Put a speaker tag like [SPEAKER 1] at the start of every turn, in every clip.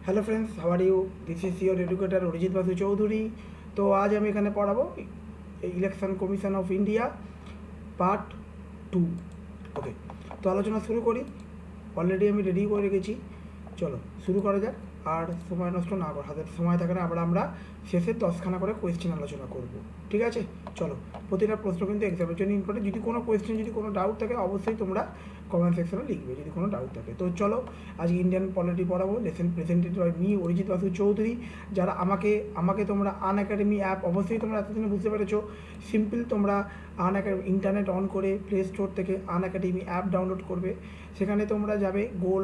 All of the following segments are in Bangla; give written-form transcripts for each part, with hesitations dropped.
[SPEAKER 1] Hello friends, how are you? This is your educator Arijit Basu Chowdhury. তো আজ আমি এখানে পড়াবো election commission of India part 2। Okay, তো আলোচনা শুরু করি। অলরেডি আমি রেডি করে রেখেছি, চলো শুরু করা যাক। আর সময় নষ্ট না করে, হাতের সময় থাকে না, আমরা শেষে 10খানা করে কোয়েশ্চেন আলোচনা করব। ঠিক আছে, চলো। প্রতিটা প্রশ্ন কিন্তু এক্সামের জন্য ইম্পর্টেন্ট। যদি কোনো কোয়েশ্চেন, যদি কোনো ডাউট থাকে, অবশ্যই তোমরা কমেন্ট সেকশনে লিখবে যদি কোনো ডাউট থাকে। তো চলো, আজকে ইন্ডিয়ান পলিটি পড়াবো। Lesson presented by me, Arijit Basu Chowdhury. যারা আমাকে তোমরা আনএকাডেমি অ্যাপ, অবশ্যই তোমরা এতদিনে বুঝতে পেরেছো, সিম্পল। তোমরা আনএকাডেমি ইন্টারনেট অন করে প্লে স্টোর থেকে আনএকাডেমি অ্যাপ ডাউনলোড করবে। সেখানে তোমরা যাবে গোল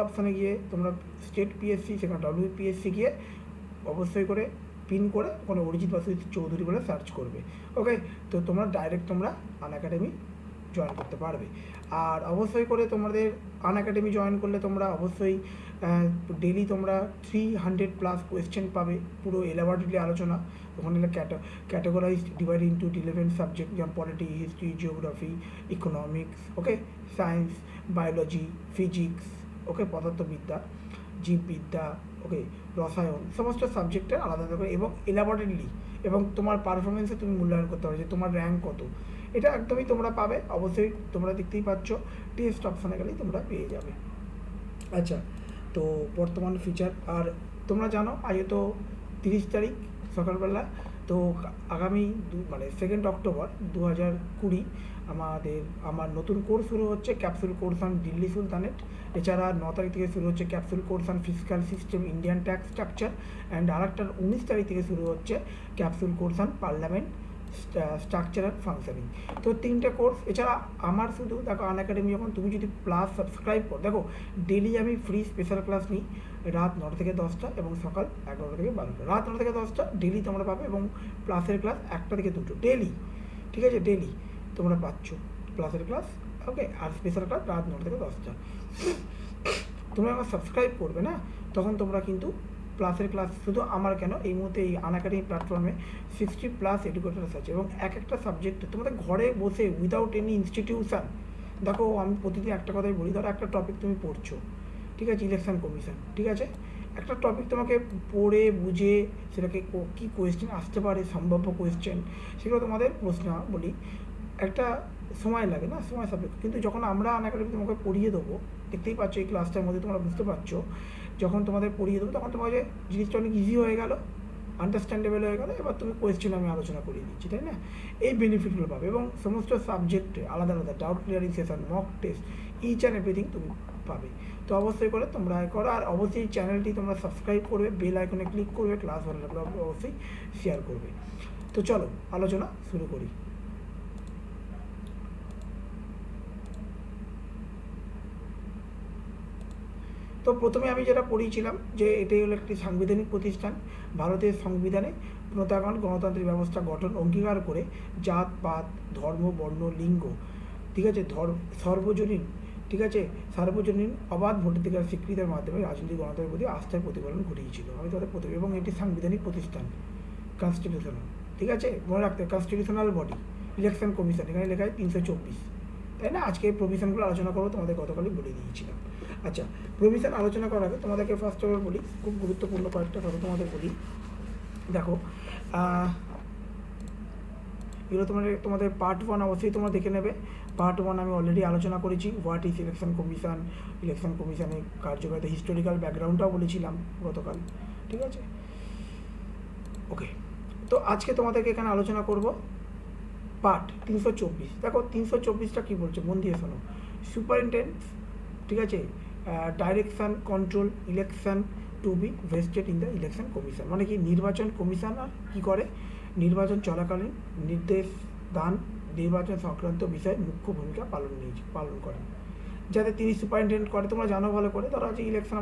[SPEAKER 1] অপশানে গিয়ে তোমরা স্টেট পিএসসি, সেখানে WPSC গিয়ে অবশ্যই করে পিন করে ওখানে অরিজিৎ বাসু চৌধুরী বলে সার্চ করবে। ওকে, তো তোমরা ডাইরেক্ট তোমরা আনএকাডেমি জয়েন করতে পারবে। আর অবশ্যই করে তোমাদের আনএকাডেমি জয়েন করলে তোমরা অবশ্যই ডেলি তোমরা 300+ কোয়েশ্চেন পাবে, পুরো এলাবোরেটলি আলোচনা। ওখানে ক্যাটাগরাইজ ডিভাইড ইন্টু 11 সাবজেক্ট, যেমন পলিটি, হিস্ট্রি, জিওগ্রাফি, ইকোনমিক্স, ওকে, সায়েন্স, বায়োলজি, ফিজিক্স, ওকে, পদার্থবিদ্যা, জীববিদ্যা, ওকে, রসায়ন, সমস্ত সাবজেক্টের আলাদা আলাদা করে এবং এলাবোরেটলি, এবং তোমার পারফরমেন্সে তুমি মূল্যায়ন করতে পারো যে তোমার র্যাঙ্ক কত। এটা একদমই তোমরা পাবে, অবশ্যই তোমরা দেখতেই পাচ্ছ, টেস্ট অপশানে গেলেই তোমরা পেয়ে যাবে। আচ্ছা, তো বর্তমান ফিচার। আর তোমরা জানো আজকে তো 30 তারিখ সকালবেলা, তো আগামী 2 অক্টোবর 2020 আমার নতুন কোর্স শুরু হচ্ছে, capsule course on Delhi sultanate. এছাড়া 9 তারিখ থেকে শুরু হচ্ছে capsule course on fiscal system, Indian tax structure. And আরেকটা 19 তারিখ থেকে শুরু হচ্ছে capsule course on parliament structure and functioning. তো 3টে কোর্স। এছাড়া আমার শুধু দেখো আনএকাডেমি, যখন তুমি যদি প্লাস সাবস্ক্রাইব করো, দেখো ডেলি আমি ফ্রি স্পেশাল ক্লাস নিই রাত 9টা থেকে 10টা এবং সকাল 11টা থেকে 12টা। রাত 9টা থেকে 10টা ডেলি তোমরা পাবে, এবং প্লাসের ক্লাস 1টা থেকে 2টো ডেলি। ঠিক আছে, ডেলি তোমরা পাচ্ছ প্লাসের ক্লাস, ওকে। আর স্পেশাল ক্লাস রাত 9টা থেকে 10টা। তোমরা আমার সাবস্ক্রাইব করবে না, তখন তোমরা কিন্তু প্লাসের ক্লাস, শুধু আমার কেন, এই মুহূর্তে এই আনএকাডেমি প্ল্যাটফর্মে 60+ এডুকেটার্স আছে, এবং এক একটা সাবজেক্ট তোমাদের ঘরে বসে উইদাউট এনি ইনস্টিটিউশন। দেখো, আমি প্রতিদিন একটা কথাই বলি, ধরো একটা টপিক তুমি পড়ছো, ঠিক আছে, ইলেকশন কমিশন, ঠিক আছে, একটা টপিক তোমাকে পড়ে বুঝে সেটাকে কী কোয়েশ্চেন আসতে পারে, সম্ভাব্য কোয়েশ্চেন, সেগুলো তোমাদের প্রশ্ন বলি একটা সময় লাগে না, সময় সাপেক্ষ। কিন্তু যখন আমরা আনএকাডেমি তোমাকে পড়িয়ে দেবো, দেখতেই পাচ্ছ এই ক্লাসটার মধ্যে তোমরা বুঝতে পারছো, যখন তোমাদের পড়িয়ে দেবো তখন তোমার যে জিনিসটা অনেক ইজি হয়ে গেল, আন্ডারস্ট্যান্ডেবল হয়ে গেল। এবার তুমি কোয়েশ্চেন আমি আলোচনা করিয়ে দিচ্ছি, তাই না? এই বেনিফিটগুলো পাবে, এবং সমস্ত সাবজেক্টে আলাদা আলাদা doubt clearing session, mock test, each and everything তুমি পাবে। তো অবশ্যই করে তোমরা করো, আর অবশ্যই চ্যানেলটি তোমরা সাবস্ক্রাইব করবে, বেল আইকনে ক্লিক করবে, ক্লাস ভালো লাগলে অবশ্যই শেয়ার করবে। তো চলো আলোচনা শুরু করি। তো প্রথমে আমি যেটা পড়িয়েছিলাম যে এটাই হলো একটি সাংবিধানিক প্রতিষ্ঠান। ভারতের সংবিধানে প্রতাগণ গণতান্ত্রিক ব্যবস্থা গঠন অঙ্গীকার করে জাত পাত, ধর্ম, বর্ণ, লিঙ্গ, ঠিক আছে, সর্বজনীন, ঠিক আছে, সার্বজনীন অবাধ ভোটাধিকার স্বীকৃতির মাধ্যমে রাজনৈতিক গণতন্ত্রের প্রতি আস্থার প্রতিফলন ঘটিয়েছিল। আমি তাদের প্রতি, এবং এটি সাংবিধানিক প্রতিষ্ঠান, কনস্টিটিউশনাল, ঠিক আছে, মনে রাখতে কনস্টিটিউশনাল বডি। ইলেকশন কমিশন, এখানে লেখা হয় 324, তাই না? আজকে এই প্রভিশনগুলো আলোচনা করবো, তোমাদের গতকালই বলে দিয়েছিলাম। আচ্ছা, প্রভিশন আলোচনা করার আগে তোমাদেরকে ফার্স্ট অফ অল বলি, খুব গুরুত্বপূর্ণ কয়েকটা কথা তোমাদের বলি। দেখো, এগুলো তোমাদের পার্ট 1 অবশ্যই তোমরা দেখে নেবে। পার্ট 1 আমি অলরেডি আলোচনা করেছি, what is election commission, election কমিশনের কার্যকারিতা, হিস্টোরিক্যাল ব্যাকগ্রাউন্ডটাও বলেছিলাম গতকাল, ঠিক আছে, ওকে। তো আজকে তোমাদেরকে এখানে আলোচনা করব পার্ট 324। দেখো 324টা কী বলছে, মন দিয়ে শোনো। সুপারিনটেন্ডেন্ট, ঠিক আছে, direction control election to be vested in the election commission. মানে কি, নির্বাচন কমিশনার কী করে, নির্বাচন চলাকালীন নির্দেশ দান, নির্বাচন সংক্রান্ত বিষয়ে মুখ্য ভূমিকা পালন করেন, যাতে তিনি সুপারিনটেন্ডেন্ট করে। তোমরা জানো ভালো করে, ধরো আজকে ইলেকশন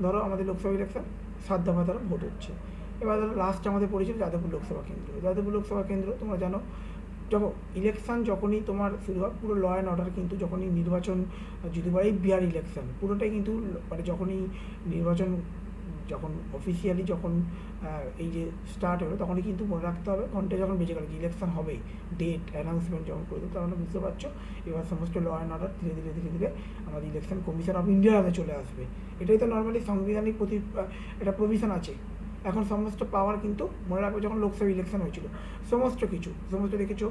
[SPEAKER 1] ধরো আমাদের লোকসভা ইলেকশন 7 দফা ধরো ভোট হচ্ছে। এবার ধরো লাস্ট আমাদের পড়েছিল যাদবপুর লোকসভা কেন্দ্র, তোমরা জানো, দেখো ইলেকশান যখনই তোমার শুরু হয়, পুরো ল অ্যান্ড অর্ডার কিন্তু যখনই নির্বাচন, যদি বলে বিহার ইলেকশান পুরোটাই কিন্তু, মানে যখনই নির্বাচন যখন অফিসিয়ালি যখন এই যে স্টার্ট হলো তখনই কিন্তু মনে রাখতে হবে, ঘন্টা যখন বেজে গেল যে ইলেকশন হবে, ডেট অ্যানাউন্সমেন্ট যখন করে দেবো তখন বুঝতে পারছো এবার সমস্ত ল অ্যান্ড অর্ডার ধীরে ধীরে ধীরে ধীরে আমাদের ইলেকশন কমিশন অফ ইন্ডিয়ার হাতে চলে আসবে। এটাই তো নর্মালি সাংবিধানিক একটা প্রভিশন আছে। এখন সমস্ত পাওয়ার কিন্তু মনে রাখবে যখন লোকসভা ইলেকশন হয়েছিল সমস্ত দেখেছো,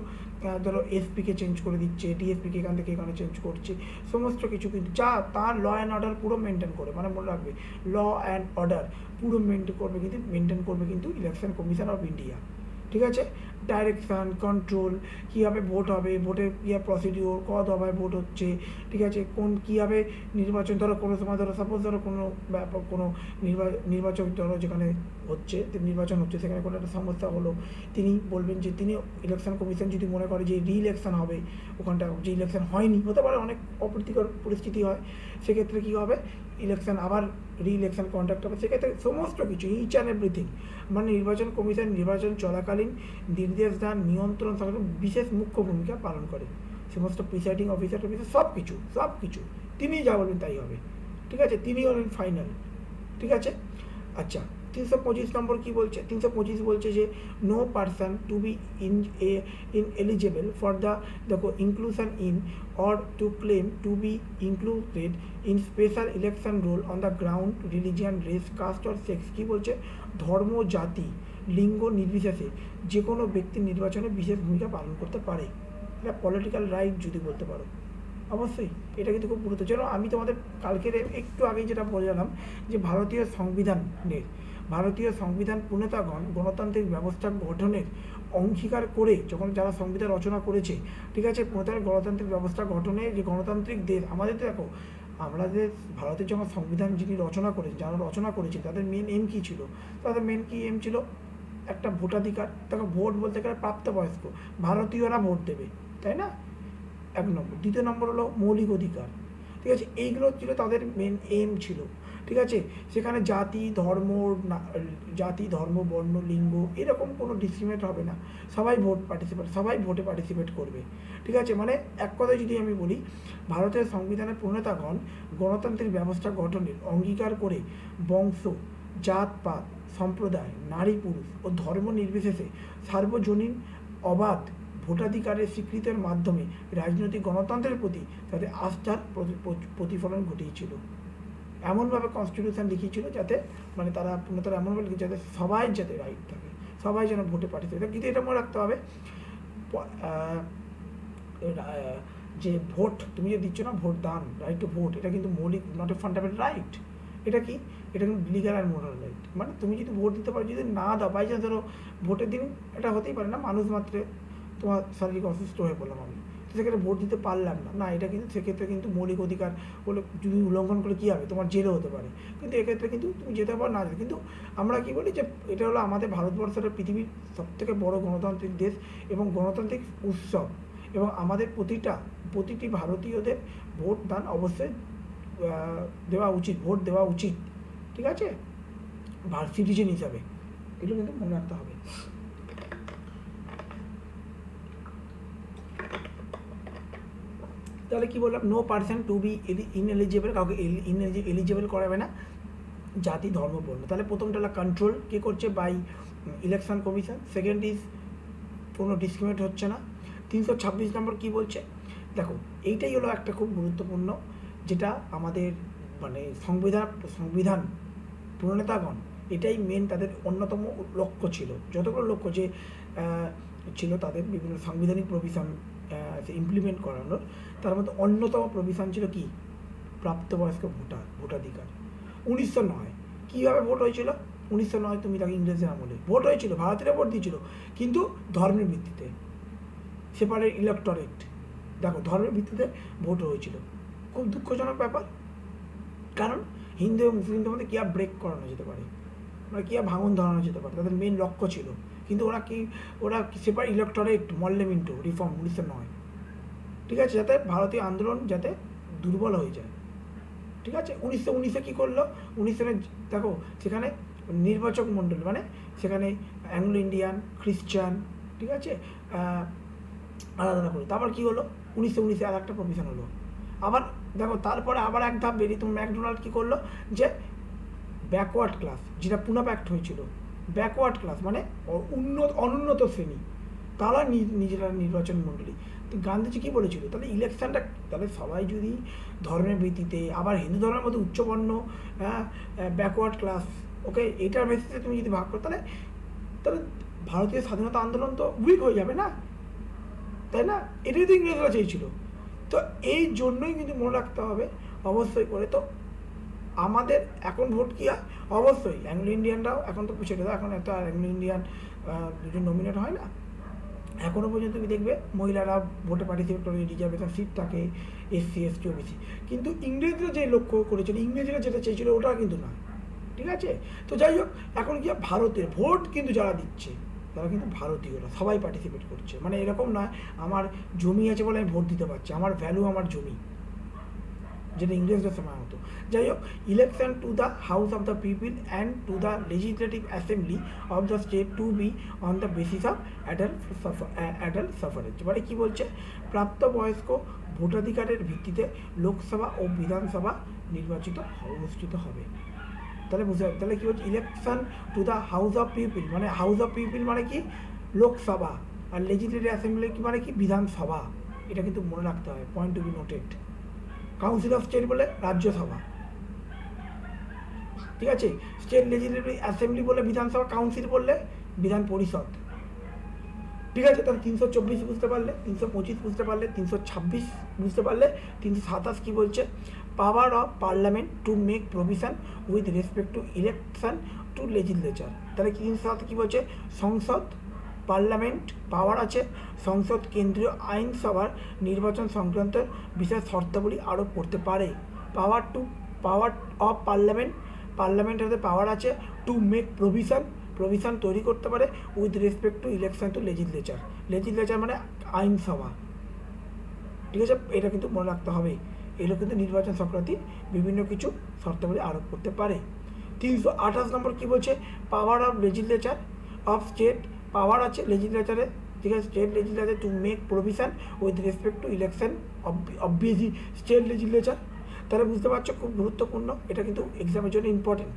[SPEAKER 1] ধরো এসপিকে চেঞ্জ করে দিচ্ছে, ডিএসপিকে এখান থেকে এখানে চেঞ্জ করছে, সমস্ত কিছু কিন্তু যা তার ল অ্যান্ড অর্ডার পুরো মেনটেন করে, মানে মনে রাখবে ল অ্যান্ড অর্ডার পুরো মেনটেন করবে কিন্তু ইলেকশন কমিশন অফ ইন্ডিয়া। ঠিক আছে, ডাইরেকশান কন্ট্রোল, কীভাবে ভোট হবে, ভোটের প্রসিডিওর, কত দফায় ভোট হচ্ছে, ঠিক আছে, কীভাবে নির্বাচন, ধরো কোনো সময় ধরো সাপোজ ধরো কোনো নির্বাচন ধরো যেখানে নির্বাচন হচ্ছে সেখানে কোনো একটা সমস্যা হলো, তিনি বলবেন যে তিনি ইলেকশন কমিশন যদি মনে করে যে রি-ইলেকশন হবে, ওখানটা যে ইলেকশন হয়নি, হতে পারে অনেক অপ্রীতিকর পরিস্থিতি হয়, সেক্ষেত্রে কী হবে ইলেকশন আবার রি-ইলেকশন কন্ডাক্ট হবে, সেক্ষেত্রে সমস্ত কিছু ইচ অ্যান্ড এভরিথিং মানে নির্বাচন কমিশন নির্বাচন চলাকালীন নির্দেশ দান, নিয়ন্ত্রণ বিশেষ মুখ্য ভূমিকা পালন করে। সমস্ত প্রিসাইডিং অফিসার সব কিছু তিনি যা বলবেন তাই হবে। ঠিক আছে, তিনি হলেন ফাইনাল। ঠিক আছে, আচ্ছা 325 নম্বর কী বলছে? 325 বলছে যে no person to be ineligible for দেখো inclusion in or to claim to be included in special election roll on the ground religion, race, caste or sex. কী বলছে? ধর্ম, জাতি, লিঙ্গ নির্বিশেষে যে কোনো ব্যক্তি নির্বাচনে বিশেষ ভূমিকা পালন করতে পারে। এটা পলিটিক্যাল রাইট যদি বলতে পারো, অবশ্যই এটা কিন্তু খুব গুরুত্ব। যেন আমি তোমাদের কালকের একটু আগেই যেটা বললাম যে ভারতীয় সংবিধান প্রণেতাগণ গণতান্ত্রিক ব্যবস্থা গঠনের অঙ্গীকার করে যখন যারা সংবিধান রচনা করেছে, ঠিক আছে, গণতান্ত্রিক ব্যবস্থা গঠনে যে গণতান্ত্রিক দেশ আমাদের, দেখো আমাদের ভারতের যখন সংবিধান যারা রচনা করেছে তাদের মেন এম কী ছিল? তাদের মেন কি এম ছিল? একটা ভোটাধিকার। দেখো ভোট বলতে গেলে প্রাপ্তবয়স্ক ভারতীয়রা ভোট দেবে, তাই না? 1 নম্বর। দ্বিতীয় নম্বর হলো মৌলিক অধিকার। ঠিক আছে, এইগুলো ছিল তাদের মেন এম ছিল। ঠিক আছে, সেখানে জাতি ধর্ম বর্ণ লিঙ্গ এরকম কোনো ডিসক্রিমিনেট হবে না, সবাই ভোটে পার্টিসিপেট করবে। ঠিক আছে, মানে এক কথায় যদি আমি বলি ভারতের সংবিধানের প্রণেতাগণ গণতান্ত্রিক ব্যবস্থা গঠনের অঙ্গীকার করে বংশ, জাতপাত, সম্প্রদায়, নারী পুরুষ ও ধর্ম নির্বিশেষে সার্বজনীন অবাধ ভোটাধিকারের স্বীকৃতির মাধ্যমে রাজনৈতিক গণতন্ত্রের প্রতি তাদের আস্থার প্রতিফলন ঘটিয়েছিল। এমনভাবে কনস্টিটিউশন লিখিয়েছিল যাতে মানে তারা এমনভাবে লিখেছে যাতে সবাই যাতে রাইট থাকে, সবাই যেন ভোটে পার্টিসিপেট। কিন্তু এটা মনে রাখতে হবে যে ভোট তুমি যে দিচ্ছ না, ভোট দান, রাইট টু ভোট, এটা কিন্তু মৌলিক, নট এ ফান্ডামেন্টাল রাইট। এটা কি? এটা কিন্তু লিগাল অ্যান্ড মোরাল রাইট। মানে তুমি যদি ভোট দিতে পারো, যদি না দাও বাই চান্স ধরো ভোটের দিন, এটা হতেই পারে না, মানুষ মাত্রে তোমার শারীরিক অসুস্থ হয়ে পড়লাম আমি, তো সেক্ষেত্রে ভোট দিতে পারলাম না, এটা কিন্তু সেক্ষেত্রে কিন্তু মৌলিক অধিকার বলে যদি উল্লঙ্ঘন করে কী হবে, তোমার জেলও হতে পারে। কিন্তু এক্ষেত্রে কিন্তু তুমি যেতে পারো না যেতে। কিন্তু আমরা কী বলি যে এটা হলো আমাদের ভারতবর্ষের পৃথিবীর সবথেকে বড় গণতান্ত্রিক দেশ এবং গণতান্ত্রিক উৎসব, এবং আমাদের প্রতিটি ভারতীয়দের ভোট দান অবশ্যই ভোট দেওয়া উচিত। ঠিক আছে, সিটিজেন হিসাবে এগুলো কিন্তু মনে রাখতে হবে। তাহলে কি বললাম? No person to be ineligible, কাউকে এলিজেবল করাবে না জাতি ধর্ম বর্ণ। তাহলে প্রথমটা হলো কন্ট্রোল কে করছে? By election commission. Second is কোনো ডিসক্রিমিনেট হচ্ছে না। 326 নম্বর কী বলছে? দেখো এইটাই হলো একটা খুব গুরুত্বপূর্ণ, যেটা আমাদের মানে সংবিধান প্রণেতাগণ এটাই মেন তাদের অন্যতম লক্ষ্য ছিল। যতগুলো লক্ষ্য যে ছিল তাদের বিভিন্ন সাংবিধানিক প্রভিশন ইমপ্লিমেন্ট করানোর, তার মধ্যে অন্যতম প্রভিশন ছিল কি? প্রাপ্তবয়স্ক ভোটাধিকার। 1909 কীভাবে ভোট হয়েছিল? 1909 তুমি তাকে ইংরেজদের আমলে ভোট হয়েছিল, ভারতীয়রা ভোট দিয়েছিল, কিন্তু ধর্মের ভিত্তিতে, সেপারেট ইলেকটরেট। দেখো ধর্মের ভিত্তিতে ভোট হয়েছিল, খুব দুঃখজনক ব্যাপার। কারণ হিন্দু এবং মুসলিমদের মধ্যে কী ব্রেক করানো যেতে পারে, মানে কী ভাঙন ধরানো যেতে পারে, তাদের মেন লক্ষ্য ছিল। কিন্তু ওরা সেপারেট ইলেকটরেট মল্লেমিন্টো রিফর্ম 1909। ঠিক আছে, যাতে ভারতীয় আন্দোলন যাতে দুর্বল হয়ে যায়। ঠিক আছে, 1919 কী করলো? 1900 দেখো সেখানে নির্বাচক মণ্ডল, মানে সেখানে অ্যাংলো ইন্ডিয়ান, খ্রিশ্চান, ঠিক আছে, আলাদা করে। তারপর কী হলো? 1919 আর একটা প্রভিশন হলো। আবার দেখো তারপরে আবার এক ধাপ বেরিয়ে তুমি ম্যাকডোনাল্ড কী করলো? যে ব্যাকওয়ার্ড ক্লাস, যেটা পুনা প্যাক্ট হয়েছিল, ব্যাকওয়ার্ড ক্লাস মানে অনুন্নত শ্রেণী, তারা নিজেরা নির্বাচন মণ্ডলী। তো গান্ধীজি কী বলেছিল, তাহলে ইলেকশনটা, তাহলে সবাই যদি ধর্মের ভিত্তিতে, আবার হিন্দু ধর্মের মধ্যে উচ্চবর্ণ, ব্যাকওয়ার্ড ক্লাস, ওকে, এটার ভিত্তিতে তুমি যদি ভাগ করো, তাহলে তাহলে ভারতীয় স্বাধীনতা আন্দোলন তো উইক হয়ে যাবে না, তাই না? এটাই তো ইংরেজরা চেয়েছিল। তো এই জন্যই কিন্তু মনে রাখতে হবে অবশ্যই করে। তো আমাদের এখন ভোট কী হয়, অবশ্যই অ্যাংলো ইন্ডিয়ানরাও এখন তো পুষে গেল, এখন একটা অ্যাংলো ইন্ডিয়ান দুজন নমিনেট হয় না, এখনও পর্যন্ত তুমি দেখবে মহিলারা ভোটে পার্টিসিপেট করে, রিজার্ভেশন সিট থাকে, এসসি এসটি ওবিসি। কিন্তু ইংরেজরা যে লক্ষ্য করেছিল, ইংরেজরা যেটা চেয়েছিল ওটা কিন্তু না, ঠিক আছে? তো যাই হোক, এখন কি ভারতের ভোট কিন্তু যারা দিচ্ছে তারা কিন্তু ভারতীয়রা সবাই পার্টিসিপেট করছে। মানে এরকম নয় আমার জমি আছে বলে আমি ভোট দিতে পারছি, আমার ভ্যালু আমার জমি, যেটা ইংরেজদের সময় হতো। যাই হোক, election to the house of the people and to the legislative assembly of the state to be on the basis of adult suffrage. মানে কী বলছে, প্রাপ্তবয়স্ক ভোটাধিকারের ভিত্তিতে লোকসভা ও বিধানসভা অনুষ্ঠিত হবে। তাহলে বুঝতে হবে, তাহলে কী বলছে, election to the house of people, মানে হাউস অফ পিপল মানে কি লোকসভা, আর লেজিসলেটিভ অ্যাসেম্বলি কি মানে কি বিধানসভা। এটা কিন্তু মনে রাখতে হবে, point to be noted. Council of state বলে রাজ্যসভা, ঠিক আছে? স্টেট লেজিসলেটিভ অ্যাসেম্বলি বলে বিধানসভা, কাউন্সিল বললে বিধান পরিষদ, ঠিক আছে? তাহলে 324 বুঝতে পারলে, 325 বুঝতে পারলে, 326 বুঝতে পারলে, 327 কী বলছে, power of parliament to make provision with respect to election to legislature. তাহলে 307 কী বলছে, সংসদ পার্লামেন্ট পাওয়ার আছে, সংসদ কেন্দ্রীয় আইনসভার নির্বাচন সংক্রান্ত বিশেষ শর্তাবলী আরোপ করতে পারে। পাওয়ার অফ পার্লামেন্ট হাতে পাওয়ার আছে টু মেক প্রভিশন তৈরি করতে পারে with respect to election to legislature মানে আইনসভা, ঠিক আছে? এটা কিন্তু মনে রাখতে হবে, এগুলো কিন্তু নির্বাচন সংক্রান্তি বিভিন্ন কিছু শর্তাবলী আরোপ করতে পারে। 328 নম্বর কী বলছে, power of legislature of state, power আছে লেজিসলেচারে, ঠিক আছে, state legislature to make provision with respect to election obviously state legislature. তাহলে বুঝতে পারছো, খুব গুরুত্বপূর্ণ, এটা কিন্তু এক্সামের জন্য ইম্পর্টেন্ট।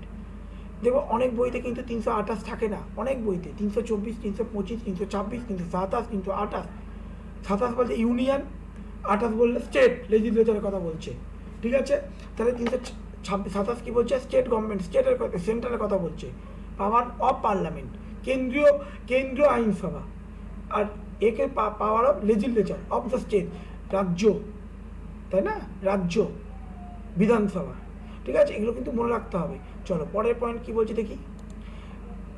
[SPEAKER 1] দেখো অনেক বইতে কিন্তু 328 থাকে না, অনেক বইতে 324, 325, 326, 327, 328। 27 বলছে ইউনিয়ন, 28 বললে স্টেট লেজিসলেচারের কথা বলছে, ঠিক আছে? তাহলে 327 কী বলছে, স্টেট গভর্নমেন্ট, স্টেটের কথা, সেন্ট্রালের কথা বলছে। পাওয়ার অফ পার্লামেন্ট কেন্দ্রীয় আইনসভা, আর একে পাওয়ার of legislature of the state রাজ্য, তাই না, রাজ্য বিধানসভা, ঠিক আছে? এগুলো কিন্তু মনে রাখতে হবে। চলো পরের পয়েন্ট কী বলছে দেখি,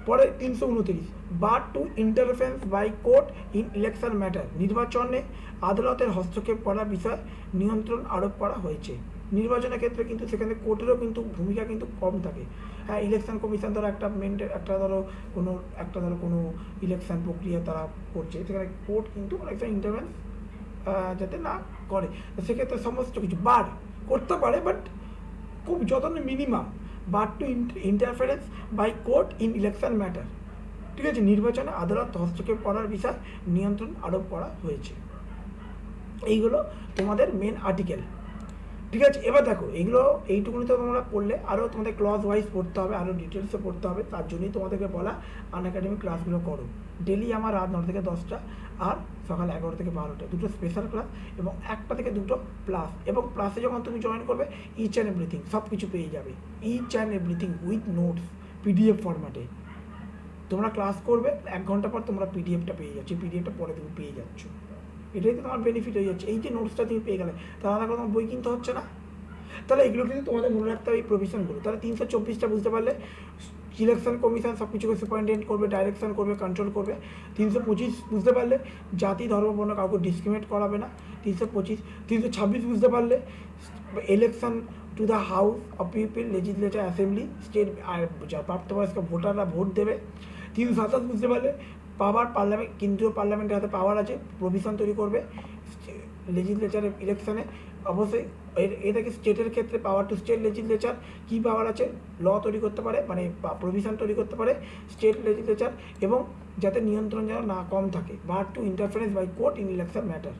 [SPEAKER 1] পরে 329, but to interference by court in election matter, নির্বাচনে আদালতের হস্তক্ষেপ করার বিষয়ে নিয়ন্ত্রণ আরোপ করা হয়েছে। নির্বাচনের ক্ষেত্রে কিন্তু সেখানে কোর্টেরও কিন্তু ভূমিকা কিন্তু কম থাকে। হ্যাঁ, ইলেকশন কমিশন ধরো ধরো কোনো ইলেকশন প্রক্রিয়া তারা করছে, সেখানে কোর্ট কিন্তু অনেকটা ইন্টারভেন্স যাতে না করে, সেক্ষেত্রে সমস্ত কিছু বার করতে পারে, বাট খুব যতন minimum, but to interference by court in election matter, ঠিক আছে? নির্বাচনে আদালত হস্তক্ষেপ করার বিষয় নিয়ন্ত্রণ আরোপ করা হয়েছে। এইগুলো তোমাদের মেন আর্টিকেল, ঠিক আছে? এবার দেখো এগুলো এইটুকুনি তো তোমরা পড়লে, আরও তোমাদের ক্লজ ওয়াইজ পড়তে হবে, আরও ডিটেলসে পড়তে হবে, তার জন্যই তোমাদেরকে বলা আনএকাডেমিক ক্লাসগুলো করো। ডেলি আমার রাত 9 থেকে 10টা আর সকাল 11 থেকে 12টা, দুটো স্পেশাল ক্লাস এবং 1টা থেকে 2টো প্লাস। এবং প্লাসে যখন তুমি জয়েন করবে ইচ অ্যান্ড এভরিথিং সব কিছু পেয়ে যাবে, each and everything with notes PDF ফরম্যাটে। তোমরা ক্লাস করবে 1 ঘন্টা পর তোমরা পিডিএফটা পেয়ে যাচ্ছ, পিডিএফটা পরে তুমি পেয়ে যাচ্ছ, এটাই তো তোমার বেনিফিট হয়ে যাচ্ছে। এই যে নোটসটা তুমি পেয়ে গেলে, তাহলে তোমার বই কিনতে হচ্ছে না। তাহলে এগুলো কিন্তু তোমাদের মনে রাখতে হবে, এই প্রভিশনগুলো। তাহলে 324টা বুঝতে পারলে, ইলেকশন কমিশন সব কিছুকে সুপারিনটেন্ডেন্ট করবে, ডাইরেকশন করবে, কন্ট্রোল করবে। 325 বুঝতে পারলে, জাতি ধর্ম বর্ণ কাউকে ডিসক্রিমিনেট করাবে না। 325, 326 বুঝতে পারলে, election to the house of people legislature assembly state, আর প্রাপ্তবয়স্ক ভোটাররা ভোট দেবে। 327 বুঝতে পারলে, পাওয়ার পার্লামেন্ট, কেন্দ্রীয় পার্লামেন্টের হাতে পাওয়ার আছে, প্রভিশন তৈরি করবে লেজিসলেচারের ইলেকশনে। অবশ্যই এটাকে স্টেটের ক্ষেত্রে পাওয়ার টু স্টেট লেজিসলেচার কী পাওয়ার আছে, ল তৈরি করতে পারে, মানে প্রভিশন তৈরি করতে পারে স্টেট লেজিসলেচার, এবং যাতে নিয়ন্ত্রণ যেন না কম থাকে, bar to interference by court in election matter.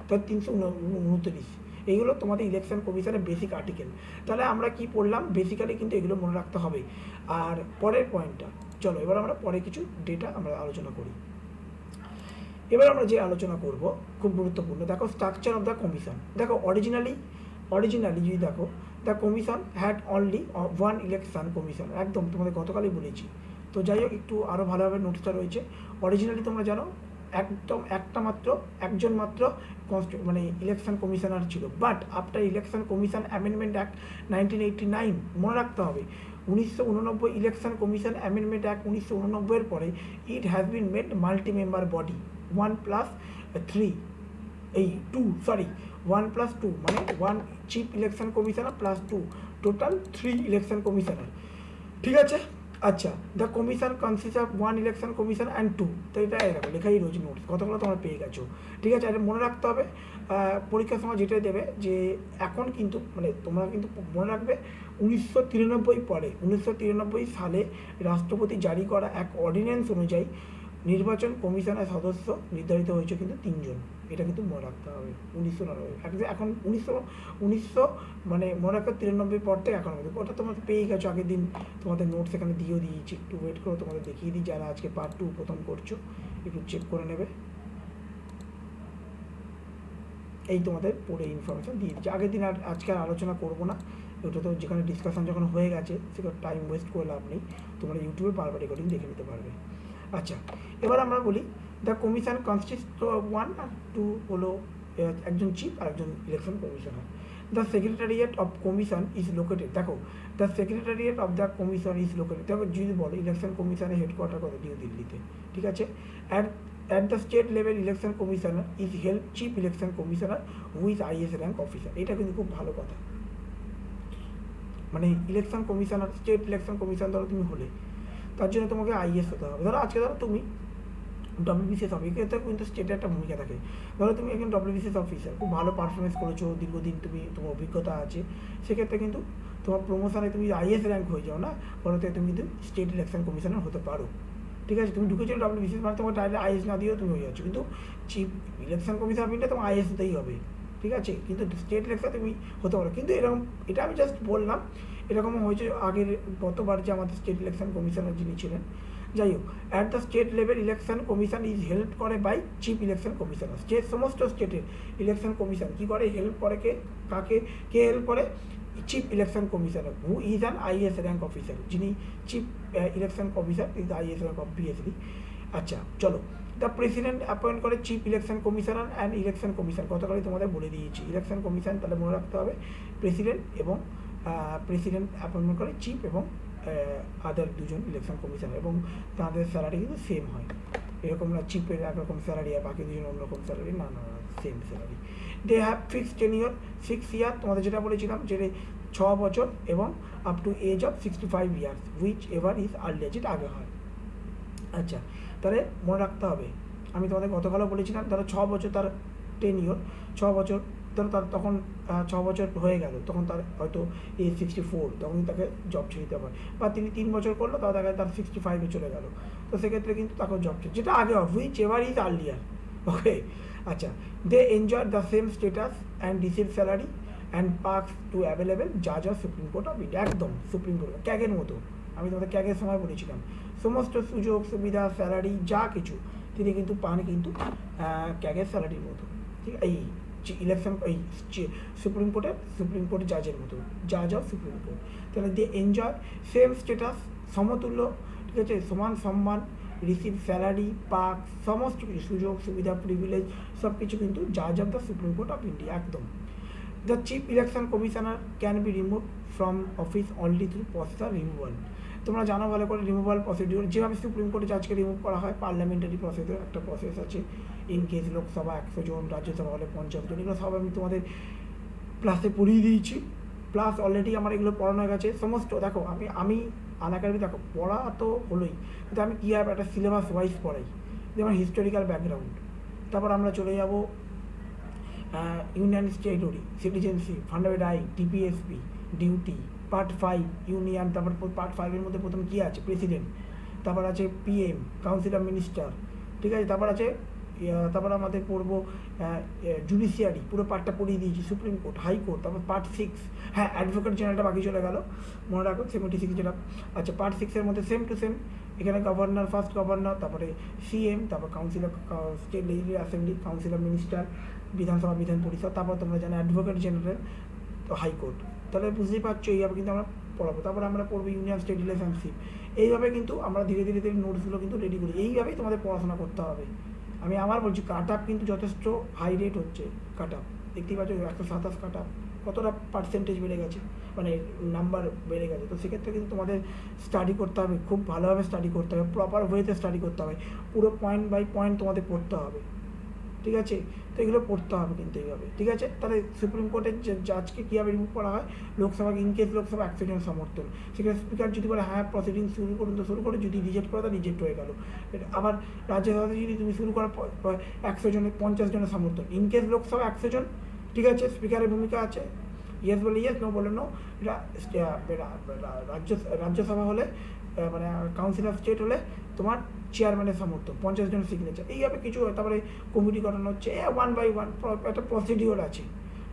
[SPEAKER 1] তার 329 এইগুলো তোমাদের ইলেকশন কমিশনের বেসিক আর্টিকেল। তাহলে আমরা কি পড়লাম, বেসিক্যালি কিন্তু এগুলো মনে রাখতে হবে। আর পরের পয়েন্টটা, চলো এবার আমরা পরে কিছু ডেটা আমরা আলোচনা করি। এবার আমরা যে আলোচনা করব খুব গুরুত্বপূর্ণ, দেখো স্ট্রাকচার অফ দ্য কমিশন। দেখো অরিজিনালি যদি দেখো, the commission had only one election commission, একদম তোমাদের গতকালই বলেছি। তো যাই হোক, একটু আরও ভালোভাবে নোটসটা রয়েছে। অরিজিনালি তোমরা জানো একদম একজন মাত্র মানে ইলেকশন কমিশনার ছিল, but after election commission amendment act 1989, মনে রাখতে হবে 1989 ইলেকশন কমিশন অ্যামেন্ডমেন্ট অ্যাক্ট 1989 পরে it has been made multi member body 1+3 1+2 মানে 1 chief election commissioner +2, total 3 election commissioner, ঠিক আছে। আচ্ছা, the commission consist of 1 election commission and 2, তো এটা এরকম লেখাই রয়েছে নোটস, কতগুলো তোমরা পেয়ে গেছো, ঠিক আছে। আর মনে রাখতে হবে পরীক্ষার সময় যেটাই দেবে, যে এখন কিন্তু মানে তোমরা কিন্তু মনে রাখবে 1993 সালে রাষ্ট্রপতি জারি করা এক অর্ডিন্যান্স অনুযায়ী নির্বাচন কমিশনের সদস্য নির্ধারিত হয়েছে কিন্তু 3 জন, এটা কিন্তু মনে রাখতে হবে। 1999 এখন 1900 মানে মনে রাখতে 93 পর থেকে এখন মধ্যে ওটা তোমাদের পেয়ে গেছো, আগের দিন তোমাদের নোটস এখানে দিয়েও দিয়েছি, একটু ওয়েট করো, তোমাদের দেখিয়ে দিই। যারা আজকে পার্ট 2 প্রথম করছো একটু চেক করে নেবে, এই তোমাদের পড়ে ইনফরমেশান দিয়ে দিচ্ছি। আগের দিন আর আজকে আর আলোচনা করবো না, ওটা তো যেখানে ডিসকাশন যখন হয়ে গেছে সেখানে টাইম ওয়েস্ট করে লাভ নেই, তোমরা ইউটিউবে বারবার রেকর্ডিং দেখে নিতে পারবে। আচ্ছা, এবার আমরা বলি দ্য কমিশন কনসিস্ট অফ 1 আর 2 হলো একজন চিফ আর একজন election commissioner. The secretariat of commission is located, দেখো the secretariat of the commission is located, দেখো যদি বলো ইলেকশন কমিশনের হেডকোয়ার্টার কত, নিউ দিল্লিতে, ঠিক আছে। At the state level election commissioner is help chief election commissioner who's IAS rank officer, এটা কিন্তু খুব ভালো কথা। মানে election commissioner, state election commission ধরো তুমি হলে, তার জন্য তোমাকে IAS হতে হবে। ধরো আজকে ধরো তুমি WBCS অফিসার, কিন্তু স্টেটের একটা ভূমিকা থাকে। ধরো তুমি একজন WBCS অফিসার, খুব ভালো পারফরমেন্স করেছো, দীর্ঘদিন তুমি তোমার অভিজ্ঞতা আছে, সেক্ষেত্রে কিন্তু তোমার প্রমোশনে তুমি IAS র্যাঙ্ক হয়ে যাও না, পরতে তুমি কিন্তু স্টেট ইলেকশন কমিশনার হতে পারো, ঠিক আছে। তুমি ঢুকেছো WBCS মানে তোমার ডাইরেক্ট IAS না দিয়েও তুমি হয়ে যাচ্ছ, কিন্তু chief election commissioner of India তোমার IAS হতেই হবে, ঠিক আছে। কিন্তু স্টেট ইলেকশন তুমি হতে পারো, কিন্তু এরকম, এটা আমি জাস্ট বললাম, এরকম হয়েছে আগের গতবার যে আমাদের স্টেট ইলেকশন কমিশনার যিনি ছিলেন। যাই হোক, at the state level election commission is help করে বাই চিফ ইলেকশন কমিশনার, সমস্ত স্টেটের ইলেকশন কমিশন কী করে, হেল্প করে কে হেল্প করে, chief election commissioner who is an IAS rank officer, যিনি chief election commissioner is IAS rank obviously. আচ্ছা চলো, দ্য প্রেসিডেন্ট অ্যাপয়েন্ট করে chief election commissioner and election commission, গতকালই তোমাদের বলে দিয়েছি। ইলেকশন কমিশন তাহলে মনে রাখতে হবে প্রেসিডেন্ট এবং প্রেসিডেন্ট অ্যাপয়েন্টমেন্ট করে চিফ এবং আদার দুজন ইলেকশন কমিশনার, এবং তাদের স্যালারি কিন্তু সেম হয়, এরকম না চিফের একরকম স্যালারি আর বাকি দুজন অন্যরকম স্যালারি, না same salary. They have fixed tenure 6 year, তোমাদের যেটা বলেছিলাম যে 6 বছর এবং up to age of 65 years whichever is earlier, যেটা আগে হয়। আচ্ছা, তাহলে মনে রাখতে হবে, আমি তোমাদের গতকালও বলেছিলাম, ধরো 6 বছর তার টেনিওর, 6 বছর ধরো তার তখন 6 বছর হয়ে গেল, তখন তার হয়তো এজ 64, তখনই তাকে জব ছেড়ে দিতে হবে, বা তিনি 3 বছর করলো, তাও দেখা তার 65-এ চলে গেল, তো সেক্ষেত্রে কিন্তু তাকে জব ছেড়ে, যেটা আগে হয়, whichever is earlier, okay. আচ্ছা, they enjoy the same status and receive salary and perks to available জাজ of supreme court of India, একদম সুপ্রিম কোর্ট ক্যাগের মতো, আমি তোমাদের ক্যাগের সময় বলেছিলাম, সমস্ত সুযোগ সুবিধা স্যালারি যা কিছু তিনি কিন্তু পান কিন্তু ক্যাগের স্যালারির মতো, ঠিক এই ইলেকশন এই সুপ্রিম কোর্টের জাজের মতো, জাজ অফ সুপ্রিম কোর্ট। তাহলে দে এনজয় সেম স্টেটাস, সমতুল্য, ঠিক আছে, সমান সম্মান, রিসিভ স্যালারি, পার্ক, সমস্ত কিছু সুযোগ সুবিধা প্রিভিলেজ সব কিছু কিন্তু জাজ of the supreme court of India, একদম। The chief election commissioner can be remove from office only through process of removal, তোমরা জানো ভালো করে রিমুভাল প্রসিডিওর, যেভাবে সুপ্রিম কোর্টে জাজকে রিমুভ করা হয়, পার্লামেন্টারি প্রসেসের একটা প্রসেস আছে, ইন কেস লোকসভা 100 জন, রাজ্যসভা হলে 50 জন, এগুলো সব আমি তোমাদের ক্লাসে পড়িয়ে দিয়েছি, প্লাস অলরেডি আমার এগুলো পড়ানো হয়ে গেছে সমস্ত। দেখো আমি আনাকারবি, দেখো পড়া তো হলোই, কিন্তু আমি কীভাবে একটা সিলেবাস ওয়াইজ পড়াই, যেমন হিস্টোরিক্যাল ব্যাকগ্রাউন্ড, তারপর আমরা চলে যাব union territory, citizenship, fundamental right, TPSP, duty, part 5 union, তারপর পার্ট 5-এর মধ্যে প্রথম কী আছে, প্রেসিডেন্ট, তারপর আছে PM কাউন্সিল অফ মিনিস্টার, ঠিক আছে, তারপর আছে তারপর আমাদের পড়বো জুডিশিয়ারি, পুরো পার্টটা পড়িয়ে দিয়েছি, সুপ্রিম কোর্ট, হাইকোর্ট, তারপর পার্ট 6, হ্যাঁ অ্যাডভোকেট জেনারেলটা বাকি চলে গেল, মনে রাখো 76 যেটা। আচ্ছা পার্ট 6-এর মধ্যে সেম টু সেম, এখানে গভর্নর, ফার্স্ট গভর্নর, তারপরে সিএম, তারপর councillor, state legislative assembly, councillor, minister, বিধানসভা, বিধান পরিষদ, তারপর তোমরা জানো অ্যাডভোকেট জেনারেল, তো হাইকোর্ট। তাহলে বুঝতেই পারছো এইভাবে কিন্তু আমরা পড়াবো। তারপরে আমরা পড়বো ইউনিয়ন স্টেট রিলেশনশিপ। এইভাবে কিন্তু আমরা ধীরে ধীরে ধীরে নোটসগুলো কিন্তু রেডি করি, এইভাবেই তোমাদের পড়াশোনা করতে হবে। আমি আবার বলছি, কাট আপ কিন্তু যথেষ্ট হাই রেট হচ্ছে, কাট আপ দেখতেই পাচ্ছ 127 কাট আপ, কতটা পার্সেন্টেজ বেড়ে গেছে, মানে নাম্বার বেড়ে গেছে। তো সেক্ষেত্রে কিন্তু তোমাদের স্টাডি করতে হবে, খুব ভালোভাবে স্টাডি করতে হবে, প্রপার ওয়েতে স্টাডি করতে হবে, পুরো পয়েন্ট বাই পয়েন্ট তোমাদের পড়তে হবে, ঠিক আছে? তো এগুলো পড়তে হবে কিন্তু এইভাবে, ঠিক আছে? তাহলে সুপ্রিম কোর্টের যে জাজকে কীভাবে রিমুভ করা হয়, লোকসভাকে ইনকেস লোকসভা 100 জন সমর্থন, সেখানে স্পিকার যদি বলে হ্যাঁ প্রসিডিং শুরু করুন, তো শুরু করে, যদি রিজেক্ট করে তো রিজেক্ট হয়ে গেল। আবার রাজ্যসভাতে যদি তুমি শুরু করো 100 জনের, 50 জনের সমর্থন, ইনকেস লোকসভা 100 জন, ঠিক আছে, স্পিকারের ভূমিকা আছে, ইয়েস বলে ইয়েস, নো বলে নো। এটা রাজ্যসভা হলে, মানে কাউন্সিল অফ স্টেট হলে তোমার চেয়ারম্যানের সমর্থন, 50 জন সিগনেচার, এইভাবে কিছু। তারপরে কমিটি গঠন হচ্ছে, 1 বাই 1 একটা প্রসিডিওর আছে,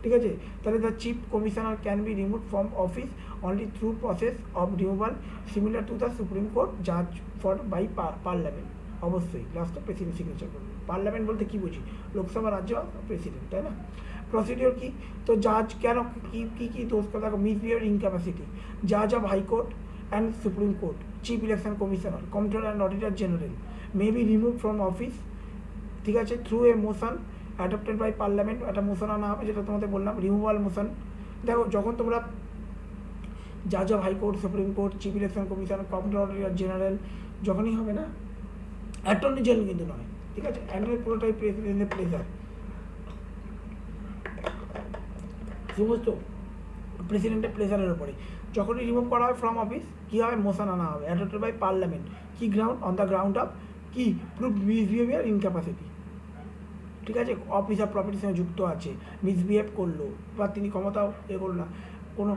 [SPEAKER 1] ঠিক আছে? তাহলে the chief commissioner can be remove from office only through process of removal similar to the supreme court জাজ ফর বাই পার্লামেন্ট। অবশ্যই লাস্টে প্রেসিডেন্ট সিগনেচার করবে। পার্লামেন্ট বলতে কী বুঝি, লোকসভা, রাজ্য, প্রেসিডেন্ট, তাই না? প্রসিডিওর কি, তো জাজ কেন কি দোষ করে, দেখো মিসবিহেভিয়ার, ইনক্যাপাসিটি, জাজ of high court and Supreme Court, Chief Election Commissioner, Comptroller and Auditor General may be removed from office, ঠিক আছে, through a motion adopted by Parliament, একটা মোশন আনা হবে, যেটা তোমাদের বললাম রিমুভাল মোশন। দেখো যখন তোমরা জাজ of high court, supreme court, chief election commissioner, comptroller auditor general যখনই হবে না, অ্যাটর্নি জেনারেল কিন্তু নয়, ঠিক আছে? অ্যাটর্নি পুরোটাই প্রেসিডেন্টের প্লেজার, সমস্ত প্রেসিডেন্টের প্লেজারের উপরে। যখনই রিমুভ করা হয় ফ্রম অফিস, কী হবে, মোশন আনা হবে অ্যাডপ্টেড বাই পার্লামেন্ট, কি ground, on the ground of কি, প্রুভ মিসবিহেভিয়ার, ইনক্যাপাসিটি, ঠিক আছে? অফিসার প্রপার্টির সঙ্গে যুক্ত আছে, মিসবিহেভ করলো, বা তিনি ক্ষমতাও করলো না, কোনো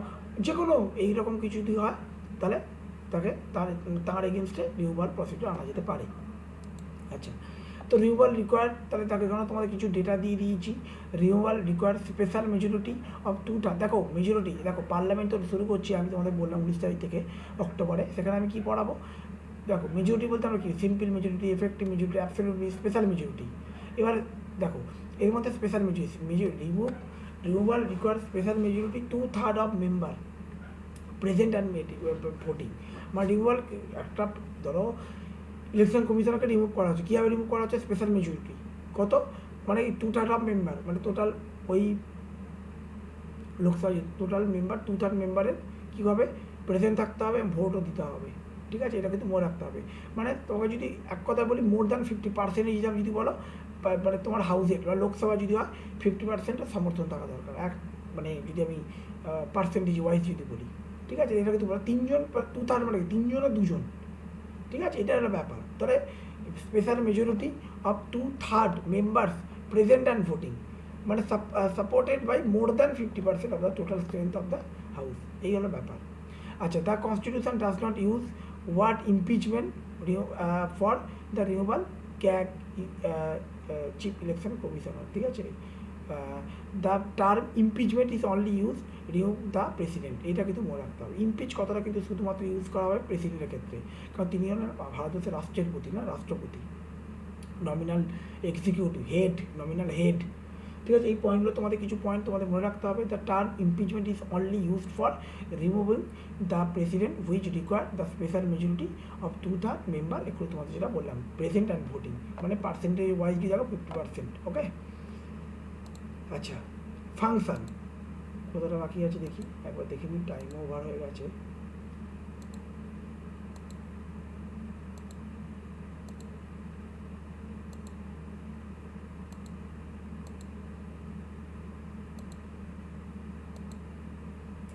[SPEAKER 1] যে কোনো এইরকম কিছু যদি হয়, তাহলে তার এগেনস্টে রিমুভাল প্রসিডিউর আনা যেতে পারে। আচ্ছা, তো রিমুভাল রিকোয়ার্ড, তাহলে তাকে কেন তোমাদের কিছু ডেটা দিয়ে দিয়েছি। Removal required special majority of 2 দেখো মেজরিটি, দেখো পার্লামেন্ট তো শুরু করছি, আমি তোমাদের বললাম 19 তারিখ থেকে অক্টোবরে, সেখানে আমি কী পড়াবো, দেখো মেজরিটি বলতে আমরা কি, simple majority, effective majority, absolute, special majority. এবার দেখো এর মধ্যে special majority, removal required special majority 2/3 of member present and voting. মানে রিমুভাল, একটা ধরো ইলেকশন কমিশনারকে রিমুভ করা হচ্ছে, কীভাবে রিমুভ করা হচ্ছে, স্পেশাল মেজরিটি কত, মানে 2/3 অফ মেম্বার, মানে টোটাল ওই লোকসভা টোটাল মেম্বার 2/3 মেম্বারের কীভাবে প্রেজেন্ট থাকতে হবে, ভোটও দিতে হবে, ঠিক আছে? এটা কিন্তু মনে রাখতে হবে। মানে তোমাকে যদি এক কথা বলি, মোর দ্যান 50% হিসাবে যদি বলো, মানে তোমার হাউসের বা লোকসভা যদি হয় 50% সমর্থন থাকা দরকার, মানে যদি আমি পার্সেন্টেজ ওয়াইজ যদি বলি, ঠিক আছে? এটা কিন্তু বলো 3 জন 2/3, মানে 3 জন আর 2 জন, ঠিক আছে? এটা হলো ব্যাপার। তাহলে special majority of 2/3 members present and voting, মানে supported by more than 50% of the total strength of the house, এই হলো ব্যাপার। আচ্ছা, the constitution does not use word impeachment for the removal chief election commissioner, ঠিক আছে? The term impeachment is only use remove the president, এটা কিন্তু মনে রাখতে হবে। ইমপিচ কথাটা কিন্তু শুধুমাত্র ইউজ করা হবে প্রেসিডেন্টের ক্ষেত্রে, কারণ তিনি হলেন ভারতবর্ষের রাষ্ট্রের প্রতি, না রাষ্ট্রপতি, nominal executive head, nominal head, ঠিক আছে? এই পয়েন্টগুলো তোমাদের কিছু পয়েন্ট তোমাদের মনে রাখতে হবে। The term impeachment is only used for removing the president which require the special majority of 2/3 member, একটু তোমাদের যেটা বললাম প্রেজেন্ট অ্যান্ড ভোটিং, মানে পার্সেন্টেজ ওয়াইজ দিয়ে দেখো 50%, ওকে? আচ্ছা, ফাংশন কতটা বাকি আছে দেখি, একবার দেখে নিই, টাইমও ওভার হয়ে গেছে।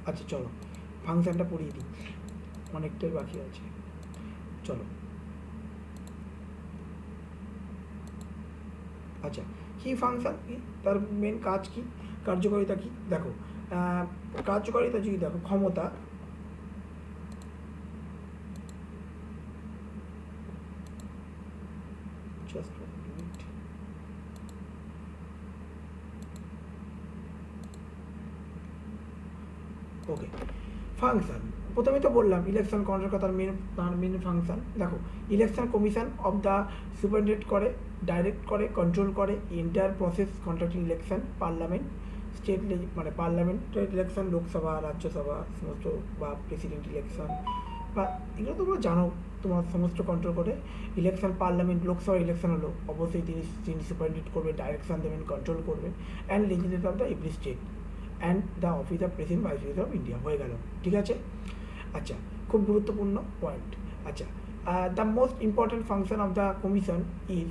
[SPEAKER 1] আচ্ছা চলো ফাংশনটা পড়িয়ে দিই, অনেকটাই বাকি আছে, চলো। আচ্ছা, কি ফাংশন কি, তার মেন কাজ কি, কার্যকারিতা কি, দেখো কার্যকারিতা যদি দেখো, ক্ষমতা, জাস্ট 1 মিনিট, ওকে, ফাংশন প্রথমেই তো বললাম ইলেকশন কন্ট্রোল তার মেন ফাংশন। দেখো, election commission of the superintendent করে, ডাইরেক্ট করে, কন্ট্রোল করে entire process conducting election, parliament, state মানে পার্লামেন্টের ইলেকশন, লোকসভা, রাজ্যসভা সমস্ত, বা প্রেসিডেন্ট ইলেকশন, বা এগুলো তোমরা জানো, তোমার সমস্ত কন্ট্রোল করে। ইলেকশন পার্লামেন্ট, লোকসভা ইলেকশন হলো অবশ্যই তিনি সুপারিনটেন্ডেন্ট করবে, ডাইরেকশন দেবেন, কন্ট্রোল করবেন। And legislator of the every state and the office of president vice president of India, হয়ে গেল। ঠিক আছে, আচ্ছা, খুব গুরুত্বপূর্ণ পয়েন্ট। আচ্ছা, the most important function of the commission is,